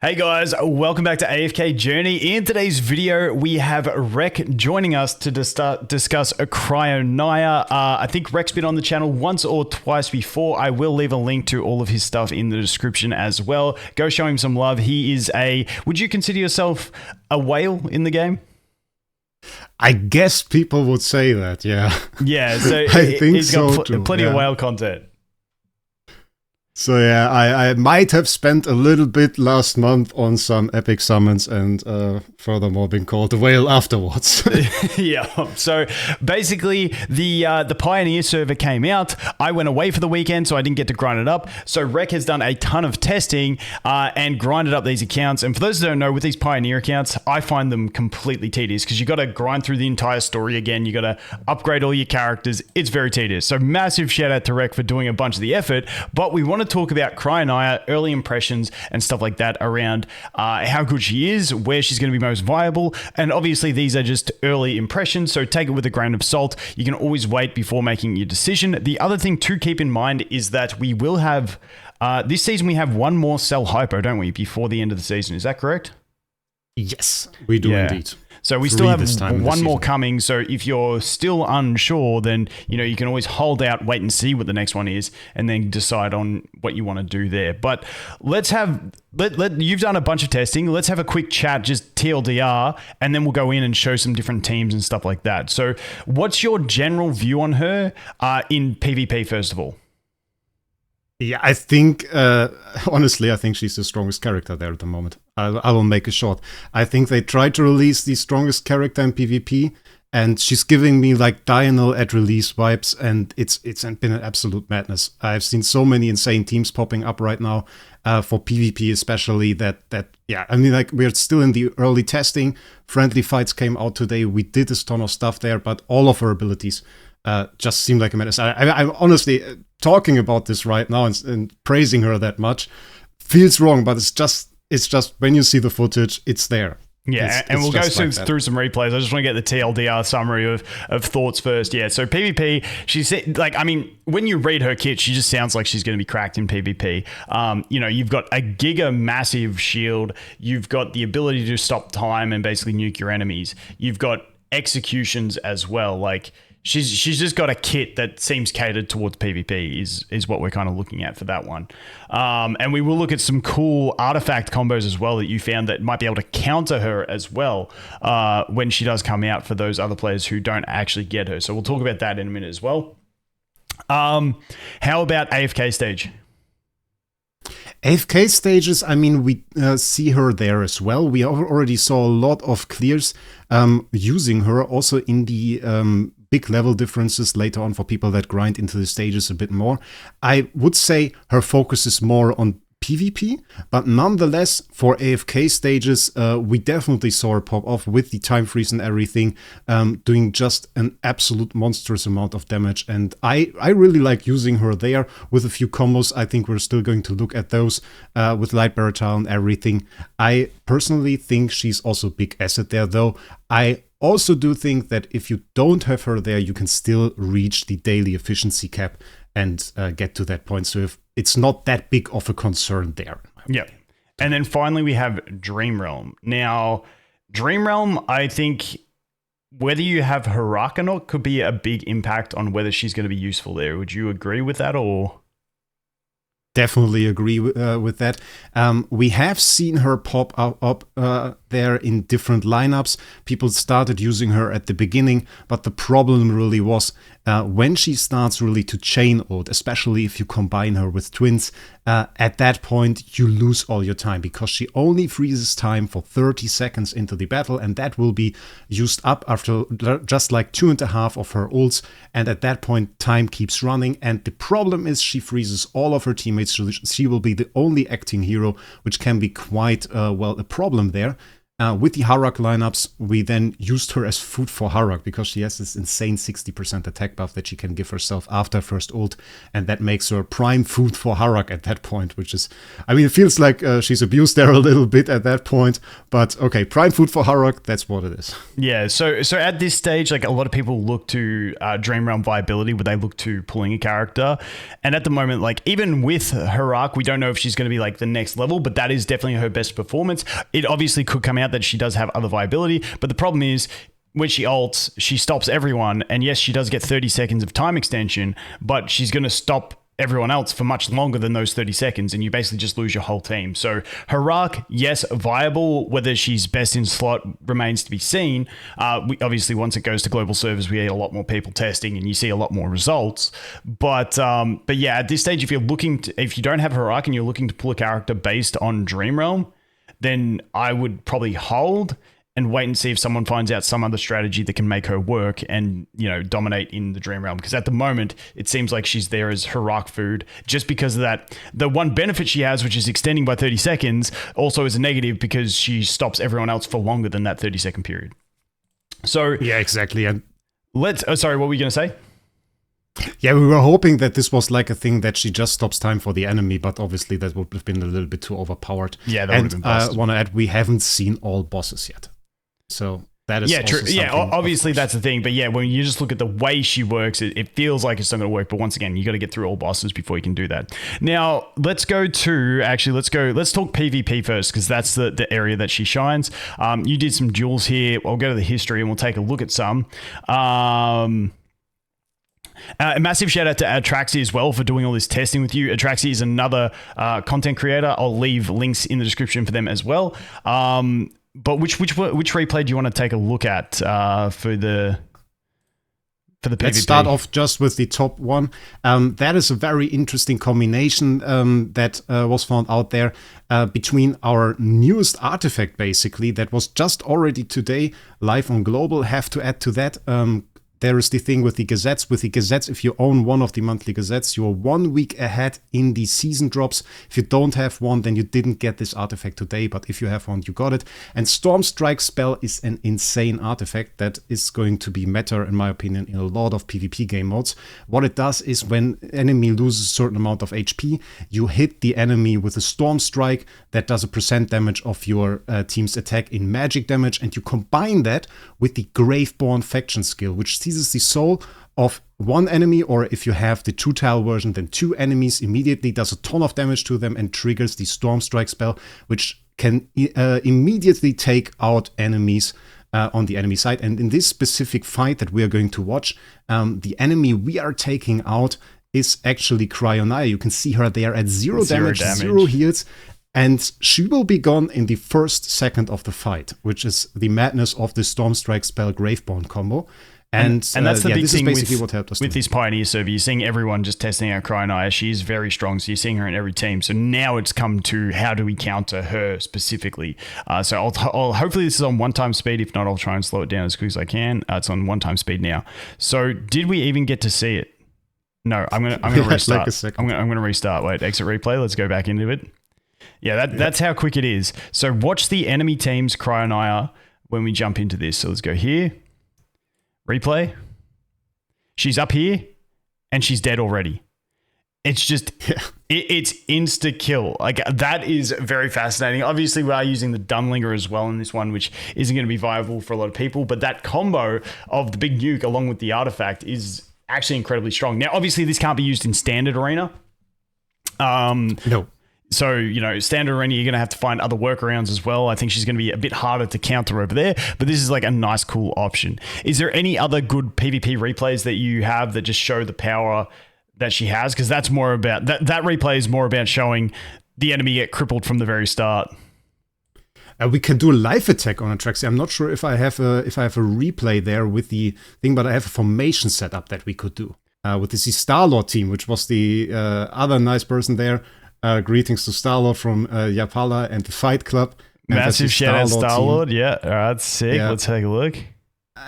Hey guys, welcome back to AFK Journey. In today's video, we have Rek joining us to discuss a Cryonaia. I think Rek's been on the channel once or twice before. I will leave a link to all of his stuff in the description as well. Go show him some love. He is would you consider yourself a whale in the game? I guess people would say that, yeah. Yeah, so I think he's got so too, plenty yeah. of whale content. So yeah, I might have spent a little bit last month on some epic summons and furthermore been called a whale afterwards. Yeah, so basically the Pioneer server came out. I went away for the weekend, so I didn't get to grind it up. So Rek has done a ton of testing and grinded up these accounts. And for those that don't know, with these Pioneer accounts, I find them completely tedious because you got to grind through the entire story again. You got to upgrade all your characters. It's very tedious. So massive shout out to Rek for doing a bunch of the effort. But we want to talk about Cryonaia, early impressions and stuff like that around how good she is, where she's going to be most viable. And obviously these are just early impressions, so take it with a grain of salt. You can always wait before making your decision. The other thing to keep in mind is that we will have, this season we have one more Cell Hypo, don't we, before the end of the season. Is that correct? Yes, we do indeed. So we still have one more coming. So if you're still unsure, then you can always hold out, wait and see what the next one is, and then decide on what you want to do there. But let's have you've done a bunch of testing. Let's have a quick chat, just TLDR, and then we'll go in and show some different teams and stuff like that. So what's your general view on her in PvP first of all? Yeah, I think, honestly, I think she's the strongest character there at the moment. I will make it short. I think they tried to release the strongest character in PvP, and she's giving me like Diurnal at release vibes, and it's been an absolute madness. I've seen so many insane teams popping up right now, for PvP especially, that yeah, I mean, like, we're still in the early testing. Friendly fights came out today. We did a ton of stuff there, but all of her abilities just seem like a menace. I'm honestly talking about this right now and praising her that much feels wrong, but it's just when you see the footage, it's there. Yeah, and we'll go through some replays. I just want to get the TLDR summary of thoughts first. Yeah, so PvP, she said, like, I mean, when you read her kit, she just sounds like she's going to be cracked in PvP. You've got a giga massive shield. You've got the ability to stop time and basically nuke your enemies. You've got executions as well. Like, she's just got a kit that seems catered towards PvP is what we're kind of looking at for that one. And we will look at some cool artifact combos as well that you found that might be able to counter her as well when she does come out for those other players who don't actually get her. So we'll talk about that in a minute as well. How about AFK stage? AFK stages, I mean, we see her there as well. We already saw a lot of clears using her also in the big level differences later on for people that grind into the stages a bit more. I would say her focus is more on PvP, but nonetheless, for AFK stages, we definitely saw her pop off with the time freeze and everything, doing just an absolute monstrous amount of damage. And I really like using her there with a few combos. I think we're still going to look at those with Light Baratile and everything. I personally think she's also a big asset there, though. I also do think that if you don't have her there, you can still reach the daily efficiency cap and get to that point. So if it's not that big of a concern there. Yeah. And then finally we have Dream Realm. Now, Dream Realm, I think whether you have Harak or not could be a big impact on whether she's going to be useful there. Would you agree with that, or? Definitely agree with that. We have seen her pop up there in different lineups. People started using her at the beginning, but the problem really was when she starts really to chain ult, especially if you combine her with twins, at that point you lose all your time because she only freezes time for 30 seconds into the battle, and that will be used up after just like 2.5 of her ults, and at that point time keeps running, and the problem is she freezes all of her teammates. She will be the only acting hero, which can be quite, well, a problem there. With the Harak lineups, we then used her as food for Harak because she has this insane 60% attack buff that she can give herself after first ult, and that makes her prime food for Harak at that point, which is, I mean, it feels like she's abused there a little bit at that point, but okay, prime food for Harak, that's what it is. Yeah, so at this stage, like a lot of people look to Dream Realm viability, where they look to pulling a character, and at the moment, like even with Harak, we don't know if she's going to be like the next level, but that is definitely her best performance. It obviously could come out that she does have other viability, but the problem is when she ults, she stops everyone, and yes, she does get 30 seconds of time extension, but she's going to stop everyone else for much longer than those 30 seconds, and you basically just lose your whole team. So Harak, yes, viable. Whether she's best in slot remains to be seen. We obviously, once it goes to global servers, we get a lot more people testing, and you see a lot more results. But yeah, at this stage, if you don't have Harak and you're looking to pull a character based on Dream Realm, then I would probably hold and wait and see if someone finds out some other strategy that can make her work and, dominate in the Dream Realm. Because at the moment, it seems like she's there as Harak food just because of that. The one benefit she has, which is extending by 30 seconds, also is a negative because she stops everyone else for longer than that 30-second period. So yeah, exactly. And sorry, what were you going to say? Yeah, we were hoping that this was like a thing that she just stops time for the enemy, but obviously that would have been a little bit too overpowered. Yeah, that would have been busted. I want to add, we haven't seen all bosses yet. So that is true. Yeah, obviously that's the thing. But yeah, when you just look at the way she works, it feels like it's not going to work. But once again, you got to get through all bosses before you can do that. Now, let's talk PvP first, because that's the area that she shines. You did some duels here. I'll go to the history and we'll take a look at some. A massive shout out to Atraxi as well for doing all this testing with you. Atraxi is another content creator. I'll leave links in the description for them as well. But which replay do you want to take a look at for the PvP? Let's start off just with the top one. That is a very interesting combination that was found out there between our newest artifact, basically, that was just already today live on Global. Have to add to that. There is the thing with the gazettes. With the gazettes, if you own one of the monthly gazettes, you're 1 week ahead in the season drops. If you don't have one, then you didn't get this artifact today. But if you have one, you got it. And Storm Strike spell is an insane artifact that is going to be meta, in my opinion, in a lot of PvP game modes. What it does is when enemy loses a certain amount of HP, you hit the enemy with a Storm Strike that does a % damage of your team's attack in magic damage. And you combine that with the Graveborn faction skill, which seizes the soul of one enemy, or if you have the 2-tile version, then 2 enemies, immediately does a ton of damage to them and triggers the Storm Strike spell, which can immediately take out enemies on the enemy side. And in this specific fight that we are going to watch, the enemy we are taking out is actually Cryonaia. You can see her there at 0 damage, 0 heals. And she will be gone in the first second of the fight, which is the madness of the Storm Strike spell Graveborn combo. And that's the big this thing is basically what helped us with this Pioneer server. You're seeing everyone just testing out Cryonaia. She's very strong, so you're seeing her in every team. So now it's come to how do we counter her specifically. So I'll hopefully this is on 1x speed. If not, I'll try and slow it down as quick as I can. It's on 1x speed now. So did we even get to see it? No, I'm gonna restart. Like I'm gonna restart. Wait, exit replay. Let's go back into it. Yeah, that's how quick it is. So watch the enemy team's Cryonaia when we jump into this. So let's go here. Replay. She's up here and she's dead already. It's just, it's insta kill. Like that is very fascinating. Obviously we are using the Dunlinger as well in this one, which isn't going to be viable for a lot of people, but that combo of the big nuke along with the artifact is actually incredibly strong. Now, obviously this can't be used in standard arena. No. So, standard arena, you're going to have to find other workarounds as well. I think she's going to be a bit harder to counter over there, but this is like a nice, cool option. Is there any other good PvP replays that you have that just show the power that she has? Because that's more about, that replay is more about showing the enemy get crippled from the very start. We can do a live attack on Atraxi. I'm not sure if I have a replay there with the thing, but I have a formation setup that we could do with the Star-Lord team, which was the other nice person there. Greetings to Star-Lord from Yapala and the Fight Club. Massive shout out Star-Lord. Yeah, all right, sick. Yeah. Let's take a look.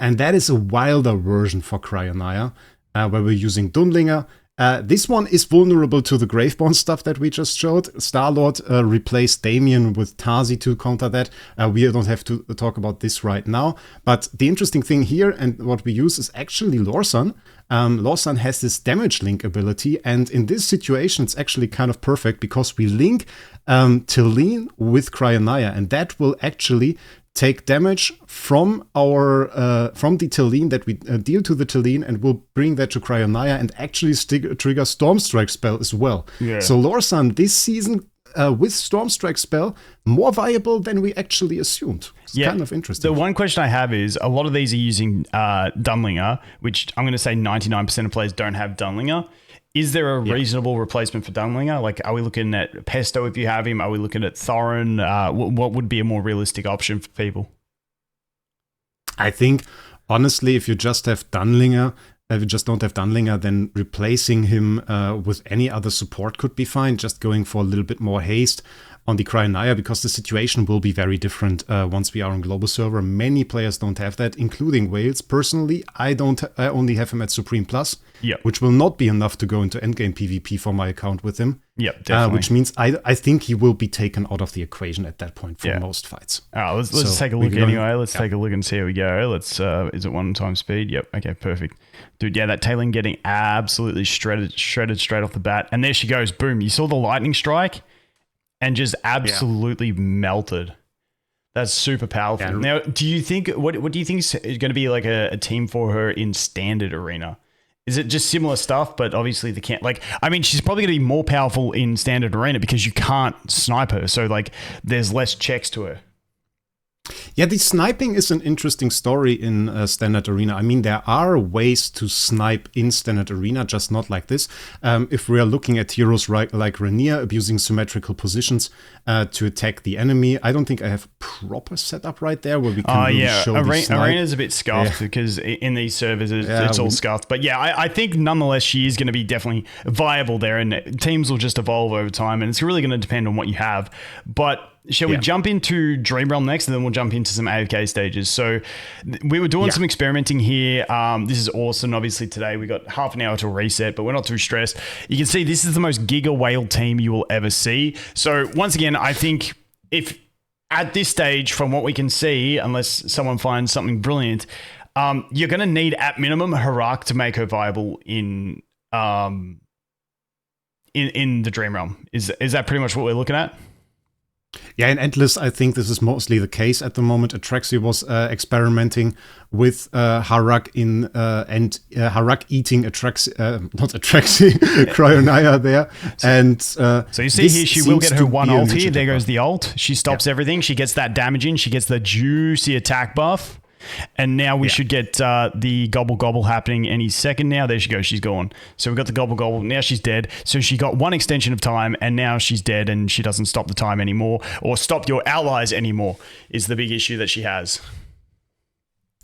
And that is a wilder version for Cryonaia, where we're using Dunlinger This one is vulnerable to the Graveborn stuff that we just showed. Star-Lord replaced Damien with Tazi to counter that. We don't have to talk about this right now. But the interesting thing here, and what we use, is actually Lorsan. Lorsan has this damage link ability, and in this situation, it's actually kind of perfect because we link Tillene with Cryonaia, and that will actually take damage from the Tillene that we deal to the Tillene, and we'll bring that to Cryonaia and actually trigger Stormstrike spell as well. Yeah. So Lorsan this season with Stormstrike spell more viable than we actually assumed. It's kind of interesting. The one question I have is a lot of these are using Dunlinger, which I'm going to say 99% of players don't have Dunlinger. Is there a reasonable replacement for Dunlinger? Like, are we looking at Pesto if you have him? Are we looking at Thorin? What would be a more realistic option for people? I think, honestly, if you just have Dunlinger, if you just don't have Dunlinger, then replacing him with any other support could be fine. Just going for a little bit more haste on the Cryonaia, because the situation will be very different once we are on global server. Many players don't have that, including Wales. Personally, I only have him at Supreme Plus, which will not be enough to go into endgame PvP for my account with him. Yep, definitely. Which means I think he will be taken out of the equation at that point for most fights. Let's take a look anyway. Let's take a look and see how we go. Let's is it 1 time speed? Yep. Okay, perfect. Dude, that Tailing getting absolutely shredded straight off the bat. And there she goes. Boom. You saw the lightning strike and just absolutely melted. That's super powerful. Yeah. Now, do you think what do you think is going to be like a team for her in standard arena? Is it just similar stuff, but obviously they can't, like, I mean, she's probably going to be more powerful in standard arena because you can't snipe her. So, like, there's less checks to her. Yeah, the sniping is an interesting story in Standard Arena. I mean, there are ways to snipe in Standard Arena, just not like this. If we are looking at heroes like Rhaenyra abusing symmetrical positions to attack the enemy, I don't think I have a proper setup right there where we can really show the snipe. Arena's a bit scuffed because in these servers it's all scuffed. But yeah, I think nonetheless she is going to be definitely viable there, and teams will just evolve over time, and it's really going to depend on what you have. But shall we jump into Dream Realm next, and then we'll jump into some AFK stages? So we were doing some experimenting here. This is awesome. Obviously today we got half an hour to reset, but we're not too stressed. You can see this is the most Giga Whale team you will ever see. So once again, I think if at this stage, from what we can see, unless someone finds something brilliant, you're going to need at minimum Harak to make her viable in the Dream Realm. Is that pretty much what we're looking at? Yeah, in Endless, I think this is mostly the case at the moment. Atraxi was experimenting with Harak and Harak eating Cryonaia there. And so you see here, she will get her one ult here. There goes the ult. She stops everything. She gets that damage in. She gets the juicy attack buff. And now we should get the gobble gobble happening any second now. There she goes. She's gone. So we've got the gobble gobble. Now she's dead. So she got one extension of time, and now she's dead, and she doesn't stop the time anymore, or stop your allies anymore, is the big issue that she has.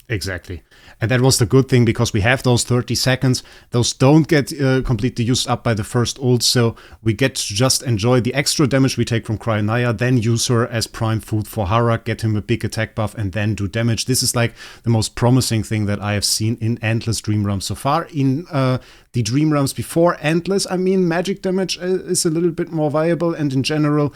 Exactly. And that was the good thing, because we have those 30 seconds. Those don't get completely used up by the first ult, so we get to just enjoy the extra damage we take from Cryonaia, then use her as prime food for Harak, get him a big attack buff, and then do damage. This is like the most promising thing that I have seen in Endless Dream Realm so far. In the Dream Realms before Endless, I mean, magic damage is a little bit more viable, and in general,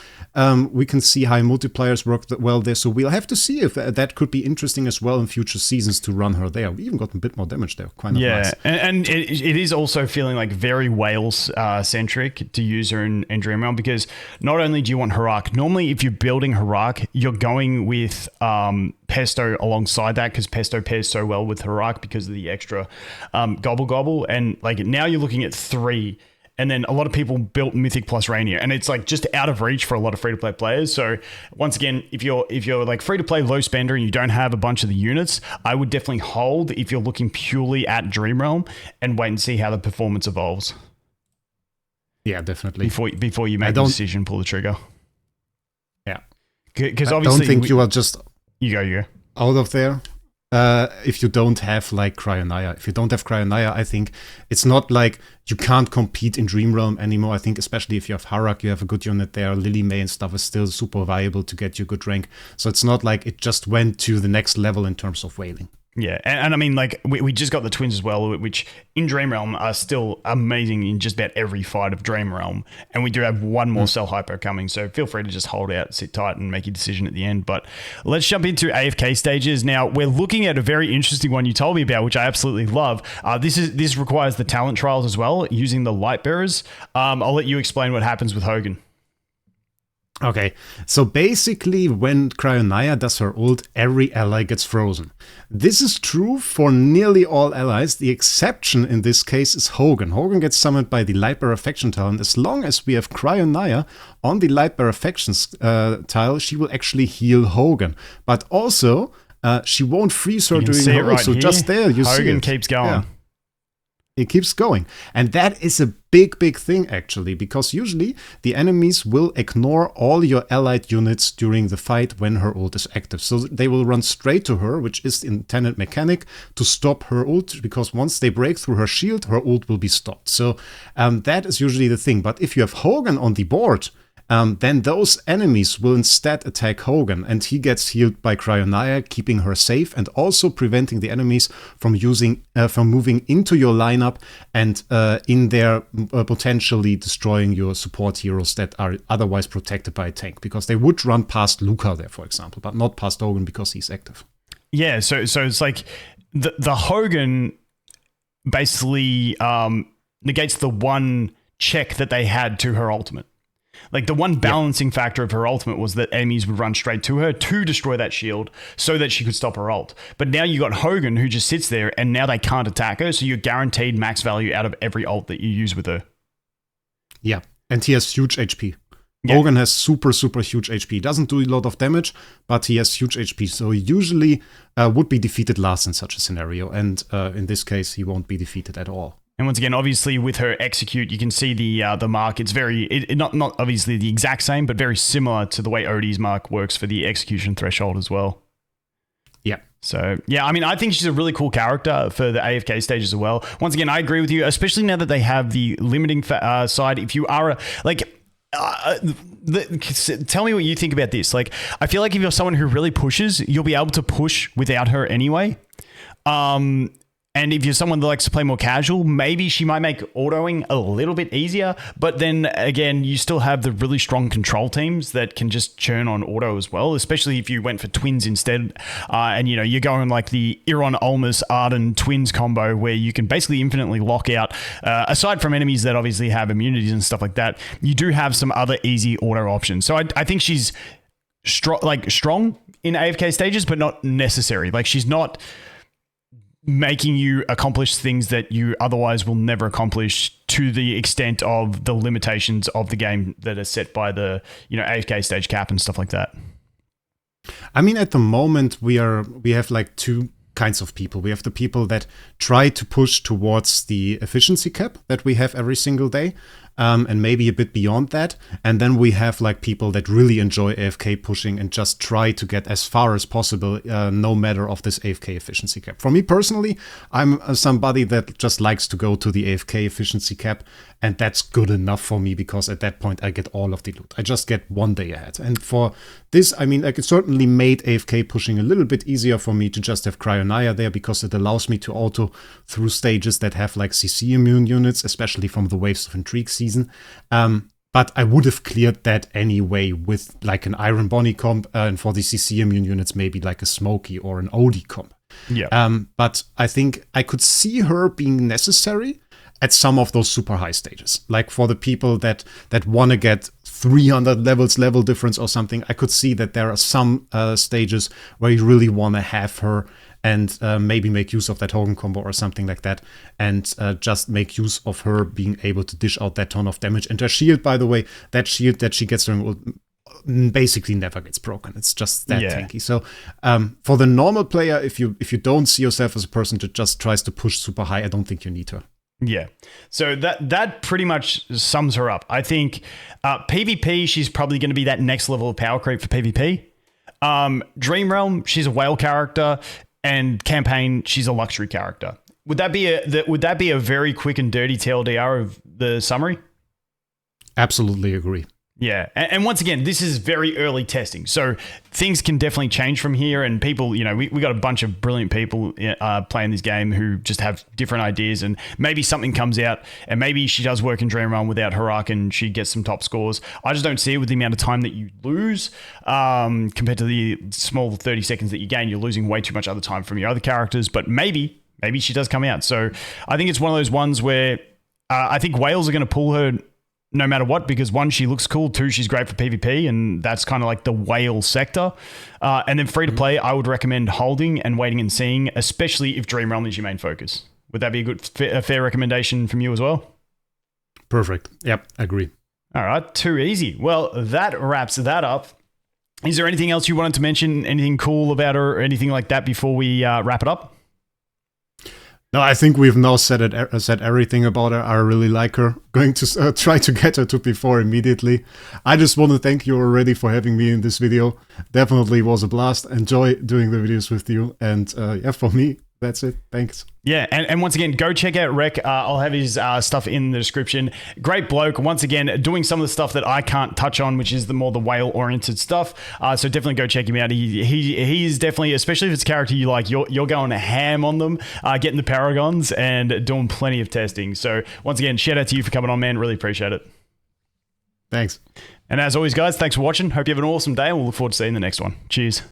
we can see high multipliers work well there, so we'll have to see if that could be interesting as well in future seasons to run her there. We even got a bit more damage there. Quite nice. And it is also feeling like very Wales centric to use her in Dream Realm, because not only do you want Harak, normally if you're building Harak, you're going with Pesto alongside that, because Pesto pairs so well with Harak because of the extra gobble gobble, and like now you're looking at 3. And then a lot of people built Mythic plus Rhaenyra, and it's like just out of reach for a lot of free-to-play players. So once again, if you're like free-to-play low spender and you don't have a bunch of the units, I would definitely hold if you're looking purely at Dream Realm and wait and see how the performance evolves. Yeah, definitely. Before you make the decision, pull the trigger. Yeah. Because obviously... I don't think you are just... You go. Out of there. If you don't have like Cryonaia. If you don't have Cryonaia, I think it's not like you can't compete in Dream Realm anymore. I think especially if you have Harak, you have a good unit there. Lily May and stuff is still super viable to get you good rank. So it's not like it just went to the next level in terms of whaling. Yeah, and I mean, like, we just got the twins as well, which in Dream Realm are still amazing in just about every fight of Dream Realm. And we do have one more Cell Hypo coming, so feel free to just hold out, sit tight, and make your decision at the end. But let's jump into AFK stages. Now, we're looking at a very interesting one you told me about, which I absolutely love. This requires the talent trials as well, using the Light Bearers. I'll let you explain what happens with Hogan. Okay, so basically when Cryonaia does her ult, every ally gets frozen. This is true for nearly all allies. The exception in this case is Hogan. Hogan gets summoned by the Lightbearer Affection tile, and as long as we have Cryonaia on the Lightbearer Affections tile, she will actually heal Hogan. But also, she won't freeze her during her ult, right, so just there you see Hogan keeps going. Yeah. It keeps going. And that is a big thing, actually, because usually the enemies will ignore all your allied units during the fight when her ult is active. So they will run straight to her, which is the intended mechanic to stop her ult, because once they break through her shield, her ult will be stopped. So that is usually the thing. But if you have Hogan on the board, then those enemies will instead attack Hogan, and he gets healed by Cryonaia, keeping her safe and also preventing the enemies from moving into your lineup and in there potentially destroying your support heroes that are otherwise protected by a tank, because they would run past Luca there, for example, but not past Hogan because he's active. Yeah, so it's like the Hogan basically negates the one check that they had to her ultimate. Like the one balancing factor of her ultimate was that enemies would run straight to her to destroy that shield so that she could stop her ult. But now you got Hogan who just sits there and now they can't attack her. So you're guaranteed max value out of every ult that you use with her. Yeah. And he has huge HP. Yeah. Hogan has super huge HP. He doesn't do a lot of damage, but he has huge HP. So he usually would be defeated last in such a scenario. And in this case, he won't be defeated at all. And once again, obviously with her execute, you can see the mark. It's very not obviously the exact same, but very similar to the way Odie's mark works for the execution threshold as well. Yeah. So yeah, I mean, I think she's a really cool character for the AFK stage as well. Once again, I agree with you, especially now that they have the limiting side. If you are tell me what you think about this. Like, I feel like if you're someone who really pushes, you'll be able to push without her anyway. And if you're someone that likes to play more casual, maybe she might make autoing a little bit easier. But then again, you still have the really strong control teams that can just churn on auto as well, especially if you went for twins instead. And, you know, you're going like the Iron Olmus Arden twins combo where you can basically infinitely lock out. Aside from enemies that obviously have immunities and stuff like that, you do have some other easy auto options. So I think she's strong in AFK stages, but not necessary. Like, she's not making you accomplish things that you otherwise will never accomplish to the extent of the limitations of the game that are set by the, you know, AFK stage cap and stuff like that. I mean, at the moment we have like two kinds of people. We have the people that try to push towards the efficiency cap that we have every single day, and maybe a bit beyond that. And then we have like people that really enjoy AFK pushing and just try to get as far as possible, no matter of this AFK efficiency cap. For me personally, I'm somebody that just likes to go to the AFK efficiency cap, and that's good enough for me because at that point I get all of the loot. I just get one day ahead. And for this, I mean, like, it certainly made AFK pushing a little bit easier for me to just have Cryonaia there, because it allows me to auto through stages that have like CC immune units, especially from the Waves of Intrigue season. But I would have cleared that anyway with like an Iron Bonnie comp, and for the CC immune units, maybe like a Smokey or an Odie comp. Yeah. But I think I could see her being necessary at some of those super high stages. Like for the people that want to get 300 level difference or something, I could see that there are some stages where you really want to have her and maybe make use of that Hogan combo or something like that, and just make use of her being able to dish out that ton of damage. And her shield, by the way, that shield that she gets basically never gets broken. It's just that tanky. So for the normal player, if you don't see yourself as a person that just tries to push super high, I don't think you need her. Yeah. So that pretty much sums her up. I think PvP, she's probably going to be that next level of power creep for PvP. Dream Realm, she's a whale character, and campaign, she's a luxury character. Would that be a very quick and dirty TLDR of the summary? Absolutely agree. Yeah. And once again, this is very early testing. So things can definitely change from here. And people, you know, we got a bunch of brilliant people playing this game who just have different ideas. And maybe something comes out and maybe she does work in Dream Run without Harak and she gets some top scores. I just don't see it with the amount of time that you lose compared to the small 30 seconds that you gain. You're losing way too much other time from your other characters. But maybe she does come out. So I think it's one of those ones where I think whales are going to pull her no matter what, because one, she looks cool, two, she's great for PvP, and that's kind of like the whale sector. And then free to play, I would recommend holding and waiting and seeing, especially if Dream Realm is your main focus. Would that be a fair recommendation from you as well? Perfect. Yep, agree. All right, too easy. Well, that wraps that up. Is there anything else you wanted to mention, anything cool about her or anything like that before we wrap it up? No, I think we've now said everything about her. I really like her. Going to try to get her to P4 immediately. I just want to thank you already for having me in this video. Definitely was a blast. Enjoy doing the videos with you. And yeah, for me, that's it. Thanks. Yeah, and once again, go check out Rek. I'll have his stuff in the description. Great bloke. Once again, doing some of the stuff that I can't touch on, which is the more the whale-oriented stuff. So definitely go check him out. He's definitely, especially if it's a character you like, you're going ham on them, getting the paragons and doing plenty of testing. So once again, shout out to you for coming on, man. Really appreciate it. Thanks. And as always, guys, thanks for watching. Hope you have an awesome day, and we'll look forward to seeing the next one. Cheers.